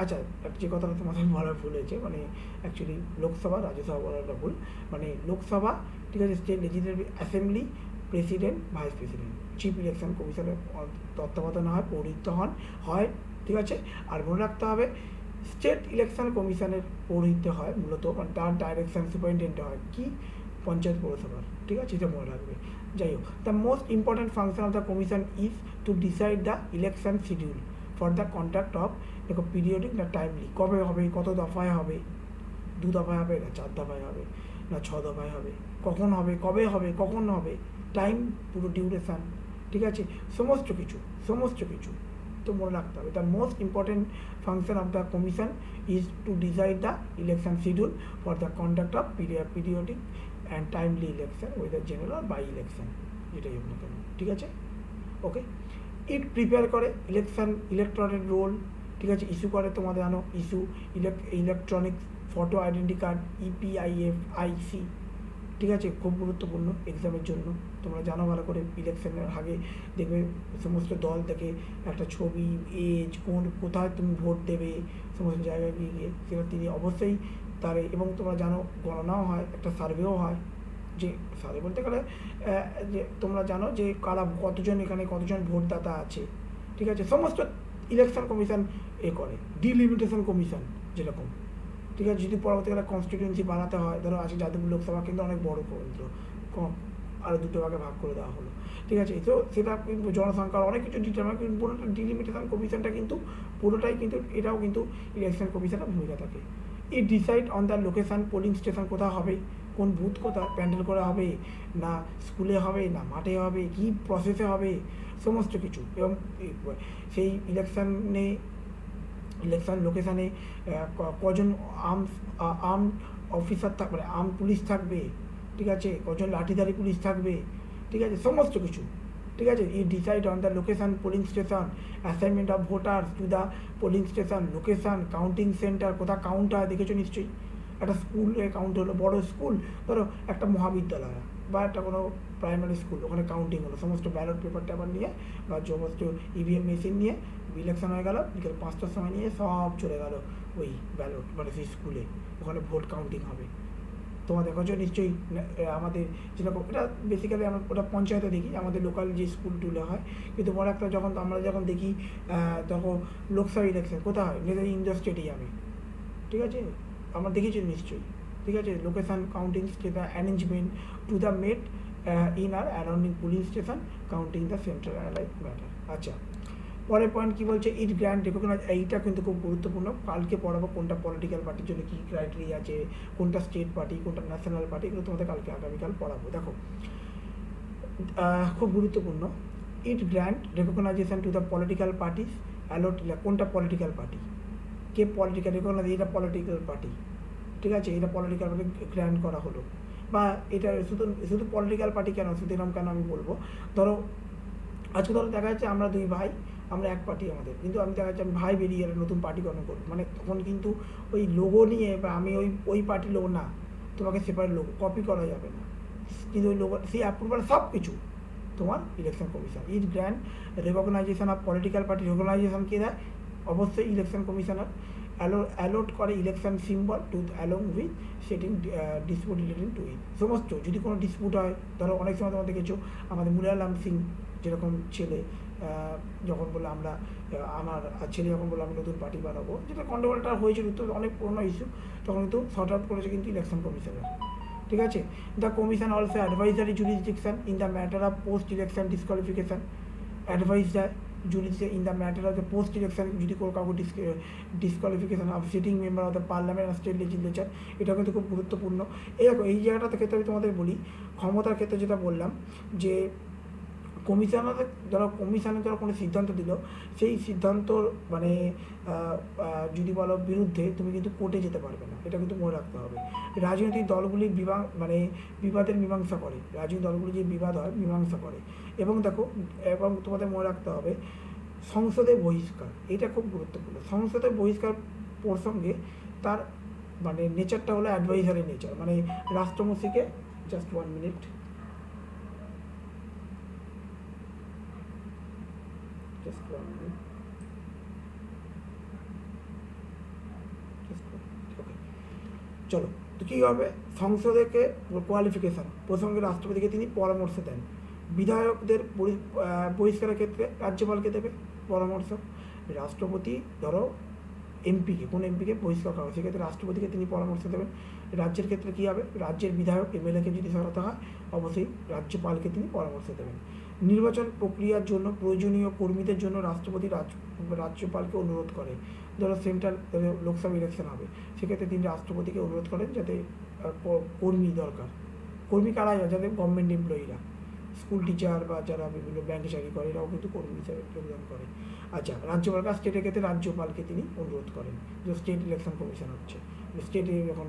[SPEAKER 1] আচ্ছা যে কথাটা তোমাদের বলার ভুল হয়েছে, মানে অ্যাকচুয়ালি লোকসভা রাজ্যসভা বলাটা ভুল, মানে লোকসভা, ঠিক আছে, state legislative assembly, president, vice president, chief election কমিশনের তত্ত্বাবধানে হয়, পৌরহিত্য হয়, ঠিক আছে। আর মনে রাখতে হবে স্টেট ইলেকশন কমিশনের পৌরহিত্য হয় মূলত, মানে তার ডাইরেকশন সুপারিনটেন্ডেন্ট হয় কি, পঞ্চায়েত পৌরসভার, ঠিক আছে, এটা মনে রাখবে। যাই হোক, the most important function of the commission is to decide the election schedule for the conduct of, দেখো পিরিয়ডিক না টাইমলি, কবে হবে, কত দফায় হবে, 2 দফায় হবে না 4 দফায় হবে না 6 দফায় হবে, কখন হবে, কবে হবে, কখন হবে, টাইম, পুরো ডিউরেশান, ঠিক আছে, সমস্ত কিছু তো মনে রাখতে হবে। The most important function of the commission is to decide the election schedule for the conduct of periodic and timely election, whether general or by election, যেটাই হোক না কেন, ঠিক আছে। ওকে, ইট প্রিপেয়ার করে ইলেকট্রনিক রোল, ঠিক আছে, ইস্যু করে, তোমাদের জানো electronic photo identity card, EPIFIC, ঠিক আছে, খুব গুরুত্বপূর্ণ এক্সামের জন্য, তোমরা জানো ভালো করে। ইলেকশনের আগে দেখবে সমস্ত দল থেকে একটা ছবি, এজ, কোথায় তুমি ভোট দেবে, সমস্ত জায়গায় গিয়ে সেটা তিনি অবশ্যই তার, এবং তোমরা জানো গণনাও হয়, একটা সার্ভেও হয়, যে সার্ভে বলতে গেলে যে তোমরা জানো যে কতজন এখানে কতজন ভোটদাতা আছে, ঠিক আছে, সমস্ত ইলেকশন কমিশন করে। ডিলিমিটেশন কমিশন যেরকম, ঠিক আছে, যদি পরবর্তীকালে কনস্টিটিউয়েন্সি বানাতে হয়, ধরো আছে যাদবপুর লোকসভা কিন্তু অনেক বড় কেন্দ্র, আরও 2 ভাগে ভাগ করে দেওয়া হলো, ঠিক আছে, তো সেটা কিন্তু জনসংখ্যার অনেক কিছু ডিটারমাইন, কিন্তু পুরোটা ডিলিমিটেশন কমিশনটা কিন্তু পুরোটাই কিন্তু এটাও কিন্তু ইলেকশন কমিশনের ভূমিকা থাকে। It decide on the location, polling station কোথায় হবে, কোন বুথ কোথায় প্যান্ডেল করা হবে, না স্কুলে হবে, না মাঠে হবে, কী প্রসেসে হবে, সমস্ত কিছু। এবং সেই ইলেকশন লোকেশানে কজন আর্ম অফিসার থাকবে, মানে আর্ম পুলিশ থাকবে, ঠিক আছে, কজন লাঠিধারী পুলিশ থাকবে, ঠিক আছে, সমস্ত কিছু, ঠিক আছে। It decide on the location, polling station, assignment of voters to the polling station, location, counting centre, কোথায় কাউন্ট হয় দেখেছো নিশ্চয়ই, একটা স্কুলে কাউন্ট হলো, বড় স্কুল, ধরো একটা মহাবিদ্যালয় বা একটা কোনো প্রাইমারি স্কুল, ওখানে কাউন্টিং হলো, সমস্ত ব্যালট পেপার টেপার নিয়ে বা সমস্ত ইভিএম মেশিন নিয়ে ইলেকশন হয়ে গেল, বিকেল 5টার সময় নিয়ে সব চলে গেল ওই ব্যালট, মানে সেই স্কুলে, ওখানে ভোট কাউন্টিং হবে। তোমরা দেখেছো নিশ্চয়ই, আমাদের যেরকম এটা বেসিক্যালি আমরা ওটা পঞ্চায়েতে দেখি, আমাদের লোকাল যে স্কুল টুলে হয়, কিন্তু বড় একটা আমরা যখন দেখি তখন লোকসভা ইলেকশন কোথায় হয়, নেতাজি ইন্ডোর স্টেডিয়ামে, ঠিক আছে, আমরা দেখেছি নিশ্চয়ই, ঠিক আছে। Location, counting station, arrangement to the met in or surrounding polling station, counting the central allied matter. আচ্ছা, পরের পয়েন্ট কী বলছে, ইট গ্র্যান্ড রেকগনাইজ, এইটা কিন্তু খুব গুরুত্বপূর্ণ, কালকে পড়াবো কোনটা পলিটিক্যাল পার্টির জন্য কী ক্রাইটেরিয়া আছে, কোনটা স্টেট পার্টি, কোনটা ন্যাশনাল পার্টি, এগুলো তোমাদের কালকে আগামীকাল পড়াবো। দেখো, খুব গুরুত্বপূর্ণ, it grant recognition to the political parties allot, কোনটা পলিটিক্যাল পার্টি, কে পলিটিক্যাল রেকগনাইজ, এটা পলিটিক্যাল পার্টি, ঠিক আছে, এটা পলিটিক্যাল পার্টি গ্র্যান্ড করা হলো। বা এটা শুধু পলিটিক্যাল পার্টি কেন, শুধু এরকম কেন আমি বলবো, ধরো আজকে ধরো দেখা যাচ্ছে আমরা 2 ভাই, আমরা এক পার্টি আমাদের, কিন্তু আমি দেখা যাচ্ছে আমি ভাই বেরিয়ে একটা নতুন পার্টি গঠন করবো, মানে তখন কিন্তু ওই লোগো নিয়ে, বা আমি ওই পার্টির লোগো না, তোমাকে সেপারেট লোগো কপি করা যাবে না, কিন্তু ওই লোগো সেই অ্যাপ্রুভাল সব কিছু তোমার election commission. It grant recognition of political party, recognition কে দেয়, অবশ্যই ইলেকশন কমিশনার। অ্যালোট করে election symbol to along with setting dispute relating to it, সমস্ত যদি কোনো ডিসপুট হয়, ধরো অনেক সময় তোমরা দেখেছো আমাদের মুলালাম সিং যেরকম ছেলে যখন বলে আমার ছেলে যখন বলে আমি নতুন পার্টি বানাবো, যেটা গন্ডগোলটা হয়েছিল, তো অনেক পুরোনো ইস্যু, তখন কিন্তু শর্ট আউট করেছে কিন্তু ইলেকশন কমিশনার, ঠিক আছে। The commission also advisory jurisdiction in the matter of post election disqualification, advice দেয়, jurisdiction in the matter of the post-election যদি কাউকে disqualification of sitting member of the parliament or state legislature, এটা কিন্তু খুব গুরুত্বপূর্ণ। এই দেখো এই জায়গাটাতে ক্ষেত্রে আমি তোমাদের বলি, ক্ষমতার ক্ষেত্রে যেটা বললাম যে কমিশনের যারা কোনো সিদ্ধান্ত দিল, সেই সিদ্ধান্তর মানে যদি বলো বিরুদ্ধে তুমি কিন্তু কোর্টে যেতে পারবে না, এটা কিন্তু মনে রাখতে হবে। রাজনৈতিক দলগুলি বিবাদের মীমাংসা করে, রাজনৈতিক দলগুলি যে বিবাদ হয় মীমাংসা করে। এবং দেখো, এবং তোমাদের মনে রাখতে হবে সংসদে বহিষ্কার, এটা খুব গুরুত্বপূর্ণ। সংসদে বহিষ্কার প্রসঙ্গে তার মানে নেচারটা হলো অ্যাডভাইজারি নেচার, মানে রাষ্ট্রমন্ত্রীকে জাস্ট 1 মিনিট চলো, তো কী হবে, সংসদকে কোয়ালিফিকেশান প্রসঙ্গে রাষ্ট্রপতিকে তিনি পরামর্শ দেন। বিধায়কদের বহিষ্কারের ক্ষেত্রে রাজ্যপালকে দেবে পরামর্শ। রাষ্ট্রপতি ধরো এমপিকে, কোনো এমপিকে বহিষ্কার করা হয়, সেক্ষেত্রে রাষ্ট্রপতিকে তিনি পরামর্শ দেবেন। রাজ্যের ক্ষেত্রে কী হবে, রাজ্যের বিধায়ক এমএলএকে যদি সরাতে হয় অবশ্যই রাজ্যপালকে তিনি পরামর্শ দেবেন। নির্বাচন প্রক্রিয়ার জন্য প্রয়োজনীয় কর্মীদের জন্য রাষ্ট্রপতি রাজ্যপালকে অনুরোধ করে। ধরো সেন্ট্রাল লোকসভা ইলেকশন হবে, সেক্ষেত্রে তিনি রাষ্ট্রপতিকে অনুরোধ করেন যাতে কর্মী দরকার। কর্মী কারা, যাদের গভর্নমেন্ট এমপ্লয়িরা, স্কুল টিচার বা যারা বিভিন্ন ব্যাংকে চাকরি করে, এরাও কিন্তু কর্মী হিসাবে যোগদান করে। আচ্ছা, রাজ্যপাল কাজ স্টেটের ক্ষেত্রে রাজ্যপালকে তিনি অনুরোধ করেন, যে স্টেট ইলেকশন কমিশন হচ্ছে, স্টেটে যখন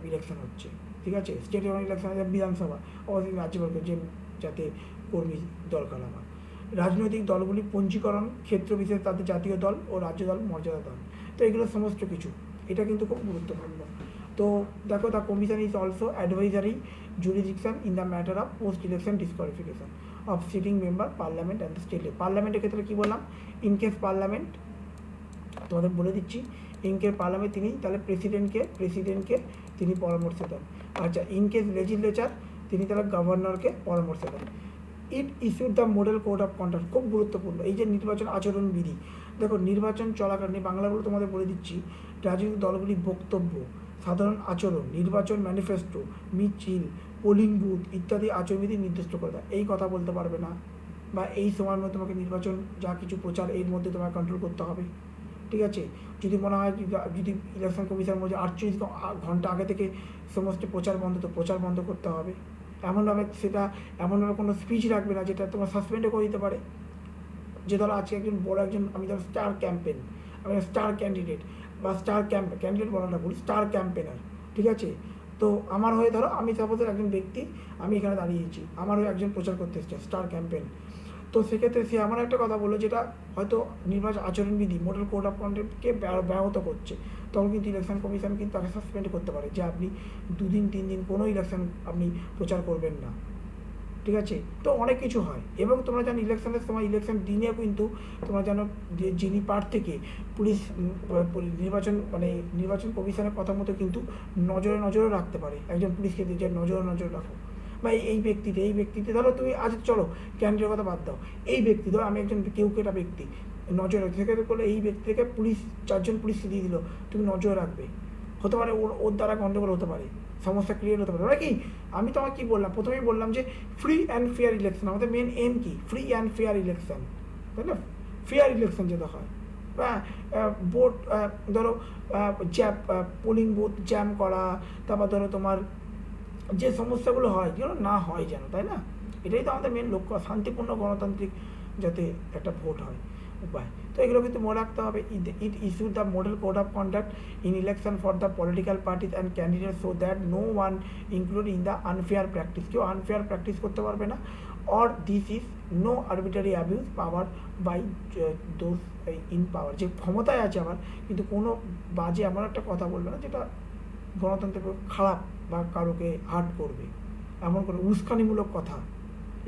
[SPEAKER 1] ইলেকশন হচ্ছে, ঠিক আছে, স্টেটে যখন ইলেকশন হচ্ছে বিধানসভা, অবশ্যই রাজ্যপালকে যে যাতে কর্মী দরকার আমার। রাজনৈতিক দলগুলি পঞ্জীকরণ ক্ষেত্র বিশেষে তাদের জাতীয় দল ও রাজ্য দল মর্যাদা দল, তো এগুলো সমস্ত কিছু, এটা কিন্তু খুব গুরুত্বপূর্ণ। তো দেখো, the commission is also advisory jurisdiction in the matter of post-election disqualification of sitting member parliament and the state level. পার্লামেন্টের ক্ষেত্রে কী বললাম, ইন কেস পার্লামেন্ট, তোমাদের বলে দিচ্ছি, ইন কেস পার্লামেন্ট তিনি তাহলে প্রেসিডেন্টকে তিনি পরামর্শ দেন। আচ্ছা, ইন কেস লেজিসলেচার তিনি তাহলে গভর্নরকে পরামর্শ দেন। It issued the model code of conduct, খুব গুরুত্বপূর্ণ এই যে নির্বাচন আচরণবিধি। দেখো, নির্বাচন চলাকালীন, বাংলাগুলো তোমাদের বলে দিচ্ছি, রাজনৈতিক দলগুলির বক্তব্য, সাধারণ আচরণ, নির্বাচন ম্যানিফেস্টো, মিছিল, পোলিং বুথ ইত্যাদি আচরণবিধি নির্দিষ্ট করে দেয়। এই কথা বলতে পারবে না, বা এই সময়ের মধ্যে তোমাকে নির্বাচন যা কিছু প্রচার এর মধ্যে তোমাকে কন্ট্রোল করতে হবে, ঠিক আছে। যদি মনে হয় যদি ইলেকশন কমিশনের মধ্যে 48 ঘন্টা আগে থেকে সমস্ত প্রচার বন্ধ, তো প্রচার বন্ধ করতে হবে। এমনভাবে কোনো স্পিচ রাখবে না যেটা তোমার সাসপেন্ডও করে দিতে পারে। যে ধরো আজকে একজন বড় একজন, আমি ধরো স্টার ক্যাম্পেন, আমি স্টার ক্যান্ডিডেট বা ক্যান্ডিডেট বলাটা বলি, স্টার ক্যাম্পেনার, ঠিক আছে। তো আমার হয়ে ধরো আমি সাপোজ একজন ব্যক্তি, আমি এখানে দাঁড়িয়েছি, আমার হয়ে একজন প্রচার করতে এসেছে, স্টার ক্যাম্পেন। তো সেক্ষেত্রে সে আমার একটা কথা বললো যেটা হয়তো নির্বাচন আচরণবিধি মডেল কোড অফ কন্ডাক্টকে ব্যাহত করছে, তখন কিন্তু ইলেকশন কমিশন কিন্তু তাকে সাসপেন্ড করতে পারে, যে আপনি 2 দিন 3 দিন কোনো ইলেকশন আপনি প্রচার করবেন না, ঠিক আছে। তো অনেক কিছু হয়। এবং তোমরা জানো ইলেকশনের সময়, ইলেকশন দিনেও কিন্তু তোমরা জানো যে যিনি প্রার্থীকে পুলিশ নির্বাচন কমিশনের কথা মতো কিন্তু নজরে রাখতে পারে, একজন পুলিশকে দিয়ে যে নজরে রাখো, বা এই ব্যক্তিতে ধরো তুমি আজ চলো ক্যান্ডিডেটের কথা বাদ দাও, এই ব্যক্তি ধরো আমি একজন একটা ব্যক্তি নজরে রাখতে, সেক্ষেত্রে করলে এই ব্যক্তিকে পুলিশ 4 জন পুলিশকে দিয়ে দিল, তুমি নজরে রাখবে, হতে পারে ওর দ্বারা গণ্ডগোল হতে পারে, সমস্যা ক্রিয়েট হতে পারে। ওরা কি, আমি তোমাকে কী বললাম, প্রথমেই বললাম যে ফ্রি অ্যান্ড ফেয়ার ইলেকশন, আমাদের মেন এম কি, ফ্রি অ্যান্ড ফেয়ার ইলেকশন, তাই না, ফেয়ার ইলেকশন যেটা হয়। ভোট ধরো পোলিং বুথ জ্যাম করা, তারপর ধরো তোমার যে সমস্যাগুলো হয় যেন না হয় যেন, তাই না, এটাই তো আমাদের মেন লক্ষ্য, শান্তিপূর্ণ গণতান্ত্রিক যাতে একটা ভোট হয় উপায়। তো এগুলো কিন্তু মনে রাখতে হবে। It issue the model code of conduct in election for the political parties and candidate so that no one include in the unfair practice, কেউ আনফেয়ার প্র্যাকটিস করতে পারবে না। Or this is no arbitrary abuse power by those in power, যে ক্ষমতায় আছে আমার, কিন্তু কোনো বাজে এমন একটা কথা বলবে না যেটা গণতন্ত্রের খারাপ বা কারোকে হার্ট করবে, এমন করে উস্কানিমূলক কথা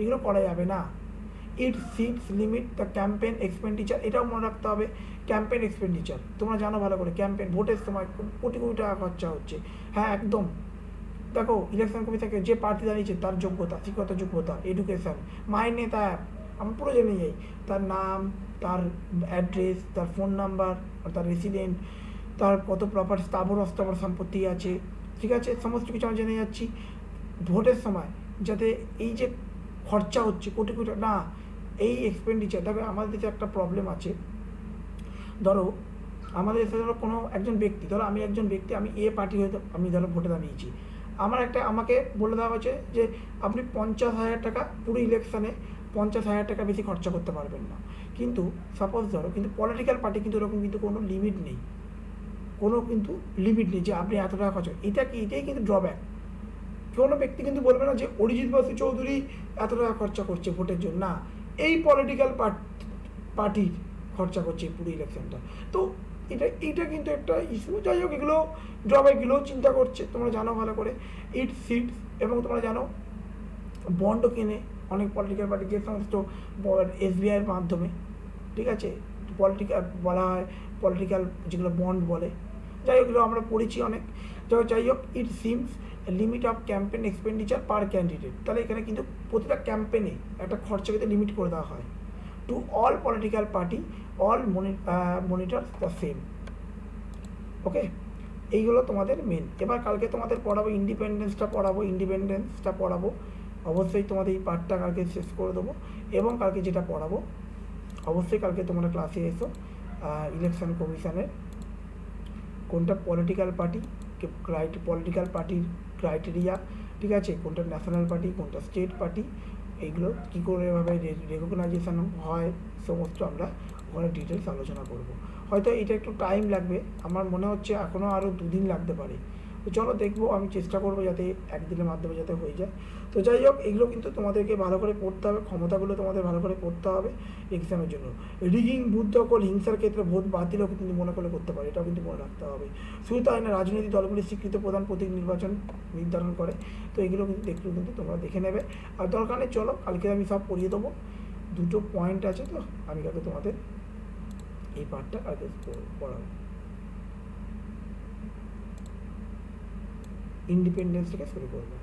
[SPEAKER 1] এগুলো করা যাবে না। It sets limit the campaign expenditure, এটাও মনে রাখতে হবে, ক্যাম্পেইন এক্সপেন্ডিচার তোমরা জানো ভালো করে, ক্যাম্পেইন ভোটের সময় কোটি টাকা খরচা হচ্ছে, হ্যাঁ একদম। দেখো ইলেকশন কমিশনকে যে প্রার্থী দাঁড়িয়েছে তার যোগ্যতা, শিক্ষাগত যোগ্যতা, এডুকেশান, মাইনে তার আমরা পুরো জেনে যাই, তার নাম, তার অ্যাড্রেস, তার ফোন নাম্বার, তার রেসিডেন্ট, তার কত প্রপার স্থাবর অস্থাবর সম্পত্তি আছে, ঠিক আছে, সমস্ত কিছু আমরা জেনে যাচ্ছি। ভোটের সময় যাতে এই যে খরচা হচ্ছে কোটি না, এই এক্সপেন্ডিচার, দেখো আমাদের দেশে একটা প্রবলেম আছে, ধরো আমাদের দেশে ধরো কোনো একজন ব্যক্তি, ধরো আমি একজন ব্যক্তি, আমি এ পার্টি হয়তো আমি ধরো ভোটে দাঁড়িয়েছি, আমাকে বলে দেওয়া হয়েছে যে আপনি 50,000 টাকা পুরো ইলেকশানে 50,000 টাকা বেশি খরচা করতে পারবেন না। কিন্তু সাপোজ ধরো, কিন্তু পলিটিক্যাল পার্টি কিন্তু এরকম কিন্তু কোনো লিমিট নেই, যে আপনি এত টাকা খরচা, এটাই কিন্তু ড্রব্যাক। কোনো ব্যক্তি কিন্তু বলবে না যে অরিজিৎ বাসু চৌধুরী এত টাকা খরচা করছে ভোটের জন্য, না, এই পলিটিক্যাল পার্টির খরচা করছে পুরো ইলেকশনটা। তো এটা কিন্তু একটা ইস্যু। যাই হোক, এগুলো ড্রব্যাকগুলো চিন্তা করছে, তোমরা জানো ভালো করে। ইট সিটস, এবং তোমরা জানো বন্ডও কেনে অনেক পলিটিক্যাল পার্টি, যে সমস্ত SBIয়ের মাধ্যমে, ঠিক আছে, পলিটিক্যাল বলা হয়, পলিটিক্যাল যেগুলো বন্ড বলে। যাই হোক, এগুলো আমরা পড়েছি অনেক। যাই হোক, it seems limit of campaign expenditure per candidate, তাহলে এখানে কিন্তু প্রতিটা ক্যাম্পেনে একটা খরচা কিন্তু লিমিট করে দেওয়া হয়। To all political party, all monitor the same. Okay, এইগুলো তোমাদের মেন। এবার কালকে তোমাদের পড়াবো ইন্ডিপেন্ডেন্সটা পড়াবো। অবশ্যই তোমাদের এই পার্টটা কালকে শেষ করে দেবো। এবং কালকে যেটা পড়াবো, অবশ্যই কালকে তোমরা ক্লাসে এসো ইলেকশন কমিশনের কোনটা পলিটিক্যাল পার্টির ক্রাইটেরিয়া, ঠিক আছে, কোনটা ন্যাশনাল পার্টি, কোনটা স্টেট পার্টি, এইগুলো কী করে এভাবে রেকগনাইজেশন হয়, সমস্ত আমরা ওখানে ডিটেলস আলোচনা করব। হয়তো এটা একটু টাইম লাগবে, আমার মনে হচ্ছে এখনও আরও 2 দিন লাগতে পারে। তো চলো দেখবো, আমি চেষ্টা করবো যাতে একদিনের মাধ্যমে যাতে হয়ে যায়। তো যাই হোক, এগুলো কিন্তু তোমাদেরকে ভালো করে পড়তে হবে, ক্ষমতাগুলো তোমাদের ভালো করে পড়তে হবে এক্সামের জন্য। রিগিং, বুথ দখল, হিংসার ক্ষেত্রে ভোট বাতিলও কিন্তু মনে করলে করতে পারে, এটাও কিন্তু মনে রাখতে হবে। শুধু তাই না, রাজনৈতিক দলগুলির স্বীকৃত প্রধান প্রতীক নির্বাচন নির্ধারণ করে। তো এগুলো কিন্তু তোমরা দেখে নেবে। আর দরকার নেই, চলো কালকে আমি সব পড়িয়ে দেবো। 2টো পয়েন্ট আছে, তো আমি কালকে তোমাদের এই পার্টটা কালকে পড়াবো। ইন্ডিপেন্ডেন্স থেকে শুরু করবো,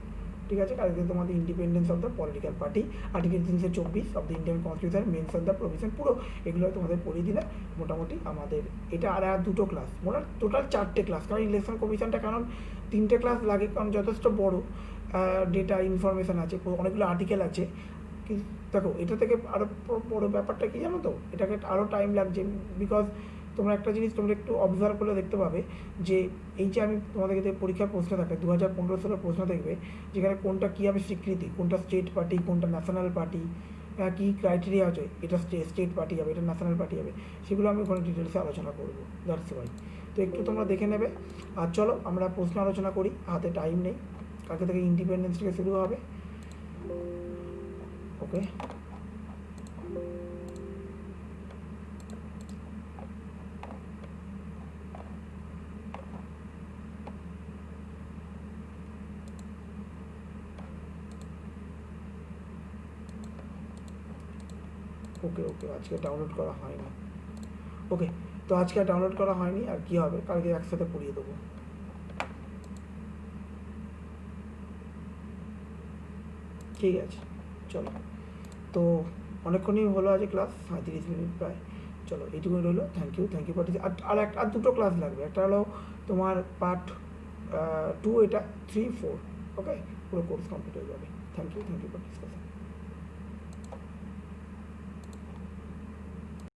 [SPEAKER 1] ঠিক আছে। কালকে তোমাদের independence of the political party, article 324 of the Indian constitution, mains of the provision, পুরো এগুলো তোমাদের পড়িয়ে দিলে মোটামুটি আমাদের এটা আর 2টো ক্লাস, টোটাল 4টে ক্লাস। কারণ ইলেকশন কমিশনটা কারণ 3টে ক্লাস লাগে, কারণ যথেষ্ট বড় ডেটা ইনফরমেশান আছে, অনেকগুলো আর্টিকেল আছে। দেখো, এটা থেকে আরও বড় ব্যাপারটা কী জানো তো, এটাকে আরও টাইম লাগছে, বিকজ তোমরা একটা জিনিস তোমরা একটু অবজার্ভ করলে দেখতে পাবে যে এই যে আমি তোমাদেরকে যে পরীক্ষার প্রশ্ন থাকে 2015 সালের প্রশ্ন দেখবে, যেখানে কোনটা কী হবে স্বীকৃতি, কোনটা স্টেট পার্টি, কোনটা ন্যাশনাল পার্টি, কী ক্রাইটেরিয়া আছে, এটা স্টেট পার্টি হবে, এটা ন্যাশনাল পার্টি হবে, সেগুলো আমি ওখানে ডিটেলসে আলোচনা করবো, দ্যাটস ওয়াই। তো একটু তোমরা দেখে নেবে। আর চলো আমরা প্রশ্ন আলোচনা করি, হাতে টাইম নেই, কালকে থেকে ইন্ডিপেন্ডেন্স থেকে শুরু হবে। ওকে, আজকে ডাউনলোড করা হয়নি। ওকে, তো আজকে আর ডাউনলোড করা হয়নি, আর কী হবে, কালকে একসাথে পড়িয়ে দেবো। ঠিক আছে, চলো। তো অনেকক্ষণই হলো আজ ক্লাস, 30 মিনিট প্রায়। চলো, এইটুকুই রইলো। থ্যাংক ইউ ফর আর 2টো ক্লাস লাগবে। একটা হলো তোমার পার্ট 2, এটা 3, 4। ওকে, পুরো কোর্স কমপ্লিট হয়ে যাবে। Thank you for discussion.